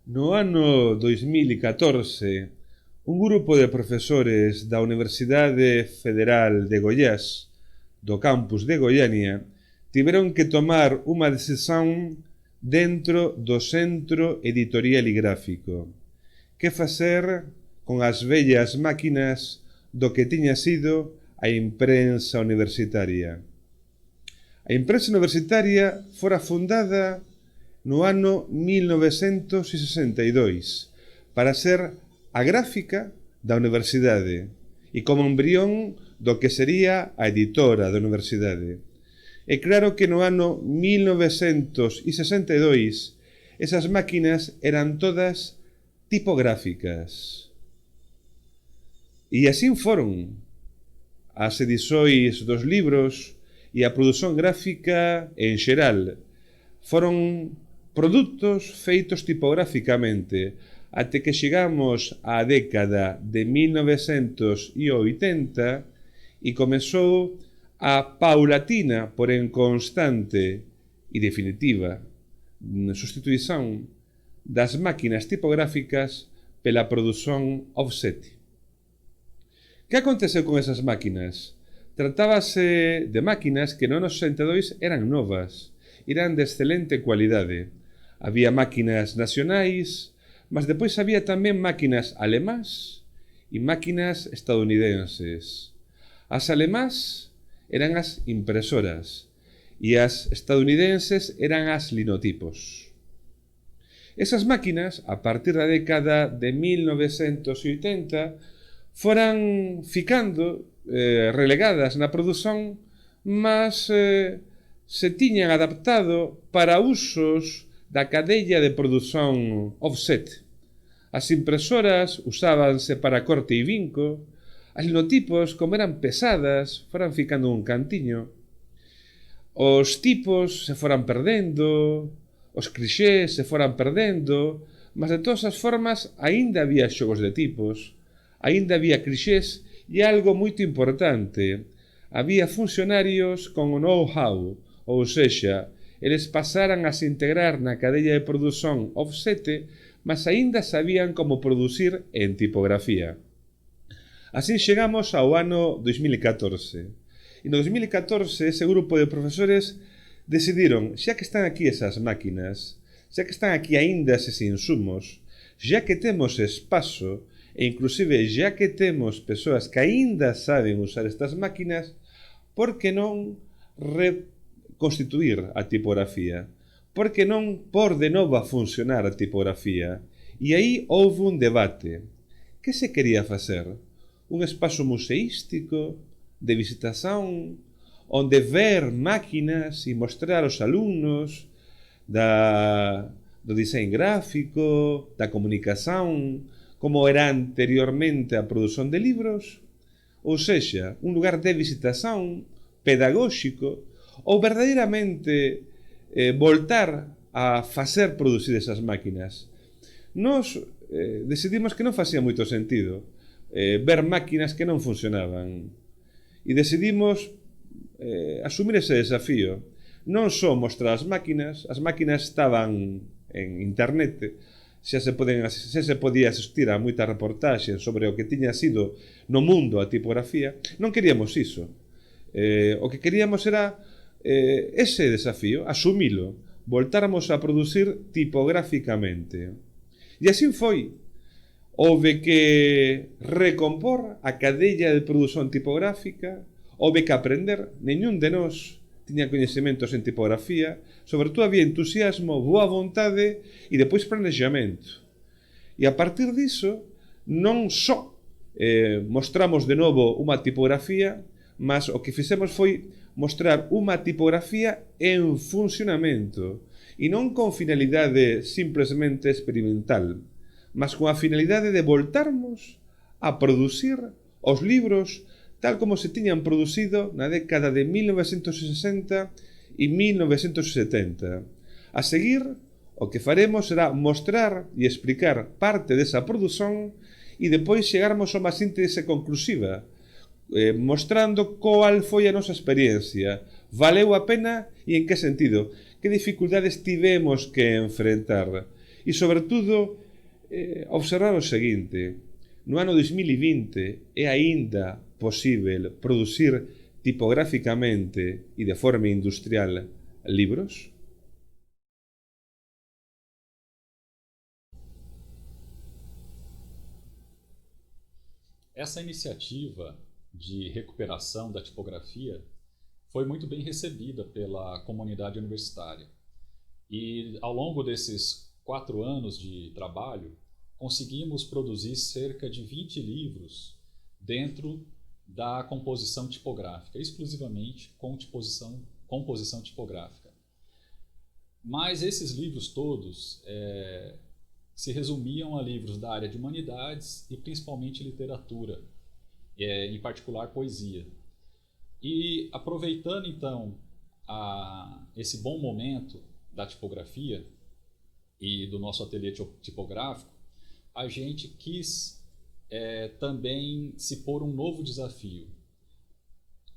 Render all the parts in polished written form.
No ano 2014, un grupo de profesores da Universidade Federal de Goiás, do campus de Goiânia, tiveron que tomar unha decisión dentro do Centro Editorial e Gráfico. Que facer con as vellas máquinas do que tiña sido a imprensa universitaria? A imprensa universitaria fora fundada no ano 1962 para ser a gráfica da universidade e como embrión do que sería a editora da universidade. É claro que no ano 1962 esas máquinas eran todas tipográficas. E así foron as edições dos libros e a produción gráfica en xeral. Foron produtos feitos tipográficamente até que chegamos á década de 1980 e comezou a paulatina, porén constante e definitiva sustituición das máquinas tipográficas pela produción offset. Que aconteceu con esas máquinas? Tratábase de máquinas que no anos 62 eran novas, eran de excelente cualidade. Había máquinas nacionais, mas depois había tamén máquinas alemás e máquinas estadounidenses. As alemás eran as impresoras e as estadounidenses eran as linotipos. Esas máquinas, a partir da década de 1980, foran ficando relegadas na produción, mas se tiñan adaptado para usos da cadella de produción offset. As impresoras usábanse para corte e vinco, as linotipos, como eran pesadas, foran ficando un cantiño. Os tipos se foran perdendo, os clixés se foran perdendo, mas de todas as formas aínda había xogos de tipos, aínda había clixés e algo moito importante, había funcionarios con o know-how, ou sexa, eles pasaran a se integrar na cadella de produción offset, mas aínda sabían como producir en tipografía. Así chegamos ao ano 2014. E no 2014 ese grupo de profesores decidiron, xa que están aquí esas máquinas, xa que están aquí aínda eses insumos, xa que temos espazo e inclusive xa que temos persoas que aínda saben usar estas máquinas, por que non reconstituir a tipografía? Por que non por de novo a funcionar a tipografía? E aí houve un debate. Que se quería facer? Un espazo museístico, de visitación, onde ver máquinas e mostrar aos alumnos do diseño gráfico, da comunicación, como era anteriormente a produción de libros, ou sexa, un lugar de visitación pedagóxico, ou verdadeiramente voltar a facer producir esas máquinas. Nos decidimos que non facía moito sentido ver máquinas que non funcionaban e decidimos asumir ese desafío. Non só mostrar as máquinas estaban en internet, xa se podía asistir a moitas reportaxes sobre o que tiña sido no mundo a tipografía. Non queríamos iso. O que queríamos era ese desafío, asumilo, voltáramos a producir tipográficamente. E así foi. Houve que recompor a cadella de produción tipográfica, houve que aprender, neñún de nós tiña coñecementos en tipografía, sobre todo había entusiasmo, boa vontade e depois planexamento. E a partir diso, non só mostramos de novo unha tipografía, mas o que fixemos foi mostrar unha tipografía en funcionamento e non con finalidade simplemente experimental, mas con a finalidade de voltarmos a producir os libros tal como se tiñan producido na década de 1960 e 1970, a seguir O que faremos será mostrar e explicar parte desa produción e depois chegarmos a unha síntese conclusiva, mostrando cual foi a nosa experiencia, valeu a pena e en que sentido, que dificultades tivemos que enfrentar. E, sobre todo, observar o seguinte: no ano 2020 é aínda posível producir tipográficamente e de forma industrial libros? Essa iniciativa de recuperação da tipografia foi muito bem recebida pela comunidade universitária. E ao longo desses 4 anos de trabalho, conseguimos produzir cerca de 20 livros dentro da composição tipográfica, exclusivamente com composição tipográfica. Mas esses livros todos se resumiam a livros da área de humanidades e principalmente literatura, em particular poesia. E aproveitando então esse bom momento da tipografia e do nosso ateliê tipográfico, a gente quis também se pôr um novo desafio.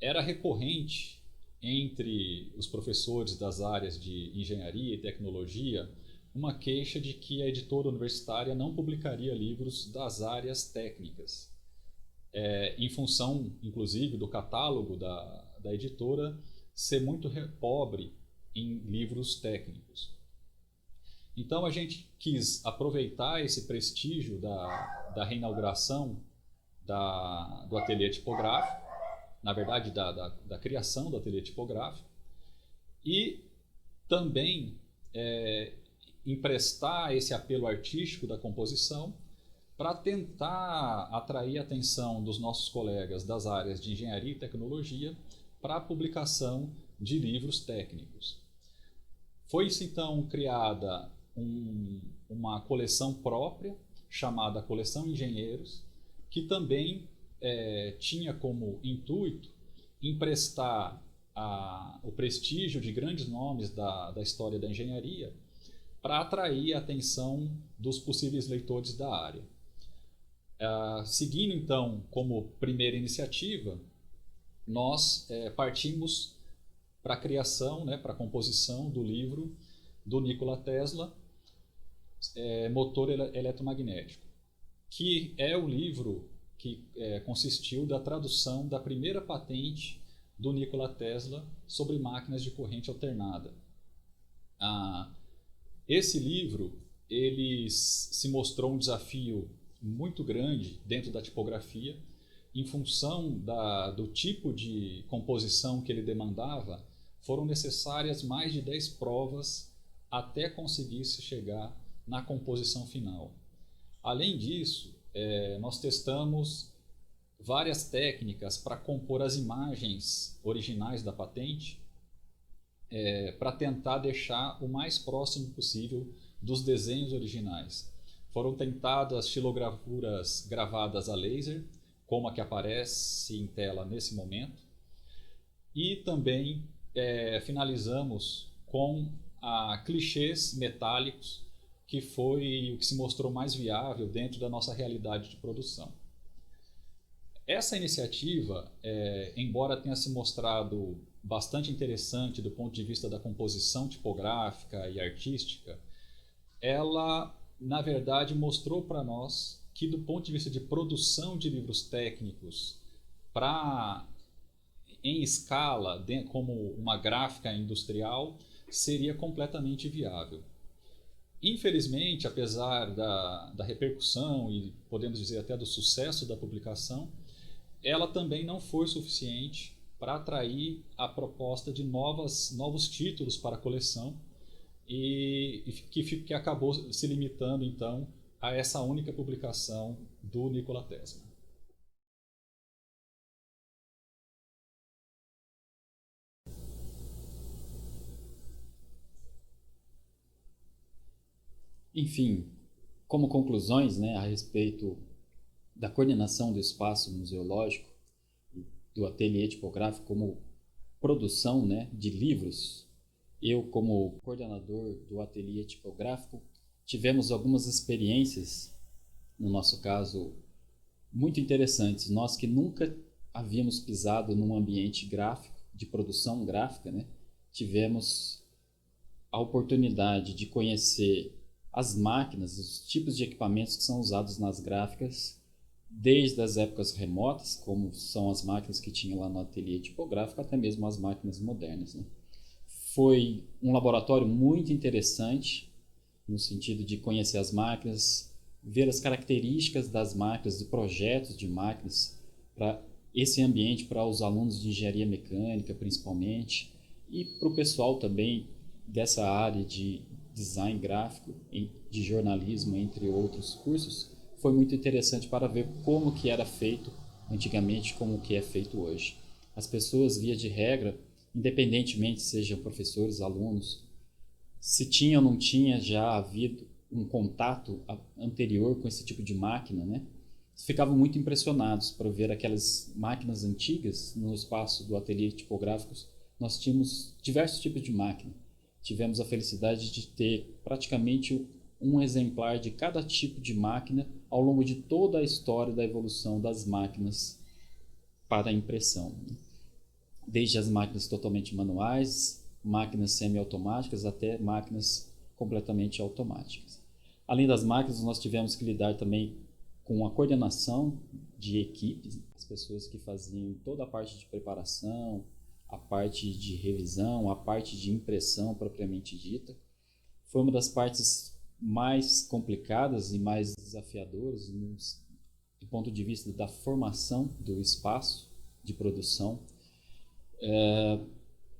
Era recorrente entre os professores das áreas de engenharia e tecnologia uma queixa de que a editora universitária não publicaria livros das áreas técnicas, em função, inclusive, do catálogo da editora ser muito pobre em livros técnicos. Então a gente quis aproveitar esse prestígio da reinauguração do ateliê tipográfico, na verdade da criação do ateliê tipográfico, e também emprestar esse apelo artístico da composição para tentar atrair a atenção dos nossos colegas das áreas de engenharia e tecnologia para a publicação de livros técnicos. Foi-se então criada uma coleção própria, chamada Coleção Engenheiros, que também tinha como intuito emprestar o prestígio de grandes nomes da história da engenharia para atrair a atenção dos possíveis leitores da área. Seguindo então como primeira iniciativa, nós partimos para a criação, para a composição do livro do Nikola Tesla, Motor Eletromagnético, que é o livro que consistiu da tradução da primeira patente do Nikola Tesla sobre máquinas de corrente alternada. Esse livro ele se mostrou um desafio muito grande dentro da tipografia, em função do tipo de composição que ele demandava. Foram necessárias mais de 10 provas até conseguir se chegar na composição final. Além disso, nós testamos várias técnicas para compor as imagens originais da patente, para tentar deixar o mais próximo possível dos desenhos originais. Foram tentadas xilogravuras gravadas a laser, como a que aparece em tela nesse momento, e também finalizamos com clichês metálicos, que foi o que se mostrou mais viável dentro da nossa realidade de produção. Essa iniciativa, embora tenha se mostrado bastante interessante do ponto de vista da composição tipográfica e artística, ela, na verdade, mostrou para nós que, do ponto de vista de produção de livros técnicos em escala, como uma gráfica industrial, seria completamente viável. Infelizmente, apesar da repercussão e, podemos dizer, até do sucesso da publicação, ela também não foi suficiente para atrair a proposta de novos títulos para a coleção, e que acabou se limitando então a essa única publicação do Nikola Tesla. Enfim, como conclusões, a respeito da coordenação do espaço museológico, do ateliê tipográfico como produção, de livros eu, como coordenador do ateliê tipográfico, tivemos algumas experiências, no nosso caso, muito interessantes. Nós que nunca havíamos pisado num ambiente gráfico, de produção gráfica, né? Tivemos a oportunidade de conhecer as máquinas, os tipos de equipamentos que são usados nas gráficas, desde as épocas remotas, como são as máquinas que tinham lá no ateliê tipográfico, até mesmo as máquinas modernas, né? Foi um laboratório muito interessante, no sentido de conhecer as máquinas, ver as características das máquinas, de projetos de máquinas, para esse ambiente, para os alunos de engenharia mecânica, principalmente, e para o pessoal também dessa área de design gráfico, de jornalismo, entre outros cursos. Foi muito interessante para ver como que era feito antigamente, como que é feito hoje. As pessoas, via de regra, independentemente sejam professores, alunos, se tinha ou não tinha já havido um contato anterior com esse tipo de máquina, né? Ficavam muito impressionados para ver aquelas máquinas antigas no espaço do ateliê tipográficos. Nós tínhamos diversos tipos de máquina. Tivemos a felicidade de ter praticamente um exemplar de cada tipo de máquina ao longo de toda a história da evolução das máquinas para a impressão. Desde as máquinas totalmente manuais, máquinas semiautomáticas, até máquinas completamente automáticas. Além das máquinas, nós tivemos que lidar também com a coordenação de equipes, as pessoas que faziam toda a parte de preparação, a parte de revisão, a parte de impressão propriamente dita. Foi uma das partes mais complicadas e mais desafiadoras do ponto de vista da formação do espaço de produção,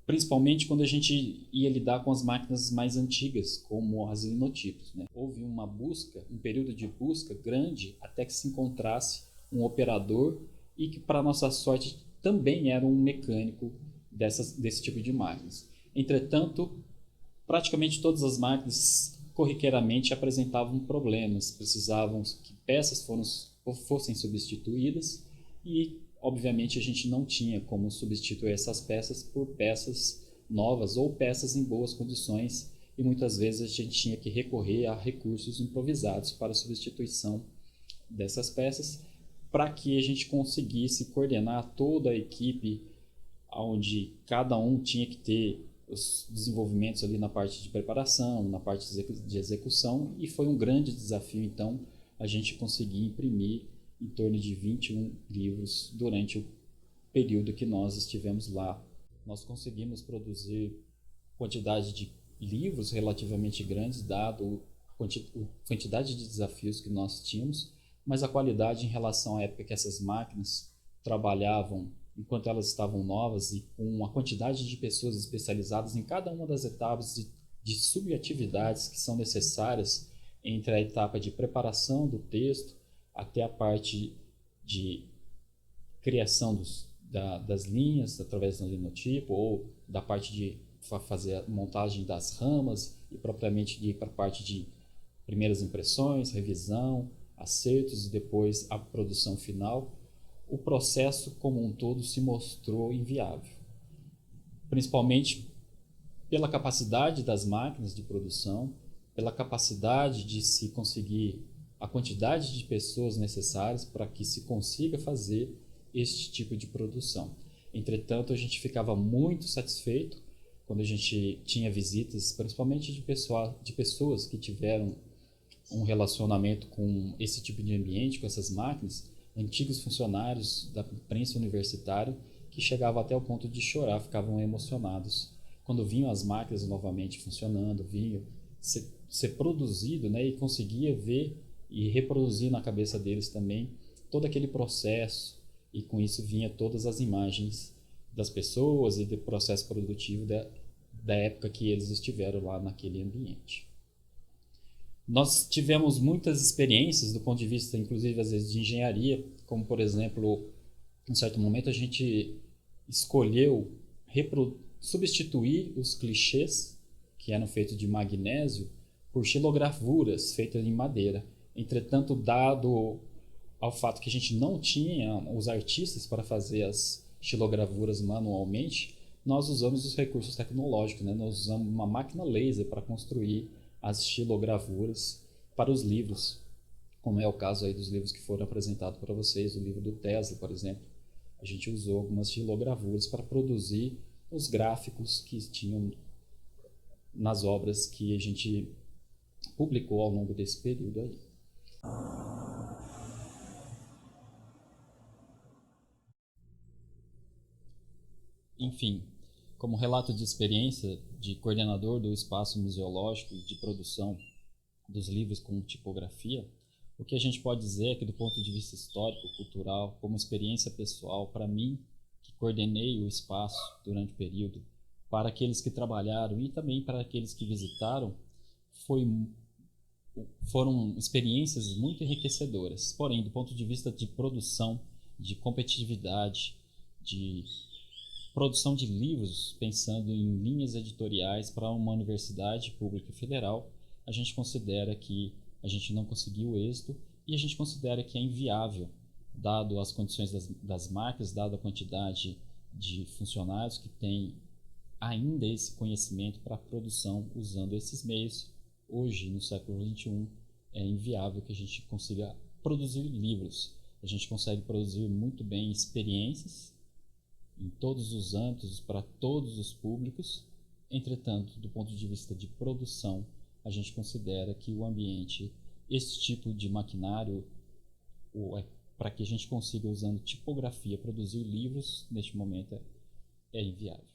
principalmente quando a gente ia lidar com as máquinas mais antigas, como as linotipos, né? Houve uma busca, um período de busca grande até que se encontrasse um operador e que, para nossa sorte, também era um mecânico desse tipo de máquinas. Entretanto, praticamente todas as máquinas corriqueiramente apresentavam problemas, precisavam que peças fossem substituídas e, obviamente, a gente não tinha como substituir essas peças por peças novas ou peças em boas condições, e muitas vezes a gente tinha que recorrer a recursos improvisados para a substituição dessas peças, para que a gente conseguisse coordenar toda a equipe, onde cada um tinha que ter os desenvolvimentos ali na parte de preparação, na parte de execução, e foi um grande desafio, então, a gente conseguir imprimir em torno de 21 livros durante o período que nós estivemos lá. Nós conseguimos produzir quantidade de livros relativamente grandes, dado a quantidade de desafios que nós tínhamos, mas a qualidade em relação à época que essas máquinas trabalhavam enquanto elas estavam novas e com a quantidade de pessoas especializadas em cada uma das etapas de subatividades que são necessárias entre a etapa de preparação do texto até a parte de criação das linhas através do linotipo, ou da parte de fazer a montagem das ramas e propriamente de ir para a parte de primeiras impressões, revisão, acertos e depois a produção final. O processo como um todo se mostrou inviável, principalmente pela capacidade das máquinas de produção, pela capacidade de se conseguir a quantidade de pessoas necessárias para que se consiga fazer este tipo de produção. Entretanto, a gente ficava muito satisfeito quando a gente tinha visitas, principalmente de pessoas que tiveram um relacionamento com esse tipo de ambiente, com essas máquinas, antigos funcionários da imprensa universitária que chegavam até o ponto de chorar, ficavam emocionados quando vinham as máquinas novamente funcionando, vinham ser produzido, né, e conseguia ver e reproduzir na cabeça deles também todo aquele processo, e com isso vinha todas as imagens das pessoas e do processo produtivo da época que eles estiveram lá naquele ambiente. Nós tivemos muitas experiências do ponto de vista, inclusive, às vezes, de engenharia, como, por exemplo, em um certo momento a gente escolheu substituir os clichês, que eram feitos de magnésio, por xilogravuras feitas em madeira. Entretanto, dado ao fato que a gente não tinha os artistas para fazer as xilogravuras manualmente, nós usamos os recursos tecnológicos, né? Nós usamos uma máquina laser para construir as estilogravuras para os livros, como é o caso aí dos livros que foram apresentados para vocês, o livro do Tesla, por exemplo. A gente usou algumas estilogravuras para produzir os gráficos que tinham nas obras que a gente publicou ao longo desse período aí. Enfim, como relato de experiência de coordenador do espaço museológico e de produção dos livros com tipografia, o que a gente pode dizer é que, do ponto de vista histórico, cultural, como experiência pessoal, para mim, que coordenei o espaço durante o período, para aqueles que trabalharam e também para aqueles que visitaram, foram experiências muito enriquecedoras. Porém, do ponto de vista de produção, de competitividade, de produção de livros, pensando em linhas editoriais para uma universidade pública federal, a gente considera que a gente não conseguiu êxito e a gente considera que é inviável, dado as condições das marcas, dado a quantidade de funcionários que têm ainda esse conhecimento para a produção usando esses meios. Hoje, no século XXI, é inviável que a gente consiga produzir livros. A gente consegue produzir muito bem experiências em todos os âmbitos, para todos os públicos. Entretanto, do ponto de vista de produção, a gente considera que o ambiente, esse tipo de maquinário, para que a gente consiga, usando tipografia, produzir livros, neste momento é inviável.